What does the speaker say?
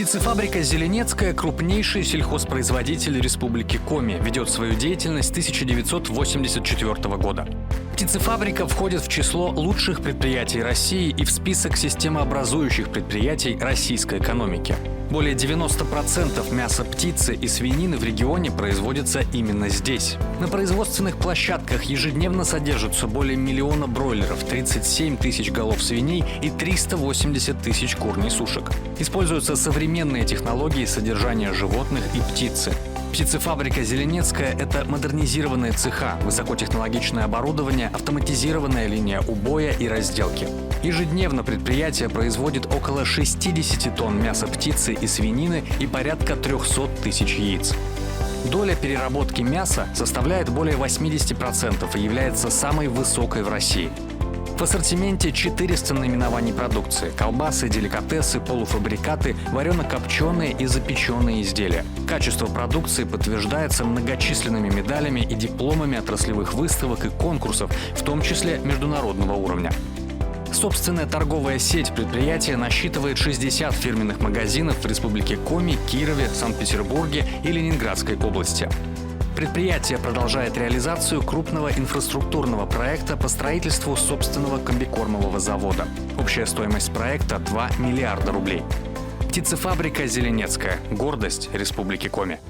Птицефабрика «Зеленецкая» – крупнейший сельхозпроизводитель Республики Коми, ведет свою деятельность с 1984 года. Птицефабрика входит в число лучших предприятий России и в список системообразующих предприятий российской экономики. Более 90% мяса птицы и свинины в регионе производится именно здесь. На производственных площадках ежедневно содержатся более миллиона бройлеров, 37 тысяч голов свиней и 380 тысяч кур несушек. Используются современные технологии содержания животных и птицы. Птицефабрика «Зеленецкая» — это модернизированные цеха, высокотехнологичное оборудование, автоматизированная линия убоя и разделки. Ежедневно предприятие производит около 60 тонн мяса птицы и свинины и порядка 300 тысяч яиц. Доля переработки мяса составляет более 80% и является самой высокой в России. В ассортименте 400 наименований продукции: колбасы, деликатесы, полуфабрикаты, варено-копченые и запеченные изделия. Качество продукции подтверждается многочисленными медалями и дипломами отраслевых выставок и конкурсов, в том числе международного уровня. Собственная торговая сеть предприятия насчитывает 60 фирменных магазинов в Республике Коми, Кирове, Санкт-Петербурге и Ленинградской области. Предприятие продолжает реализацию крупного инфраструктурного проекта по строительству собственного комбикормового завода. Общая стоимость проекта – 2 миллиарда рублей. Птицефабрика «Зеленецкая» – гордость Республики Коми.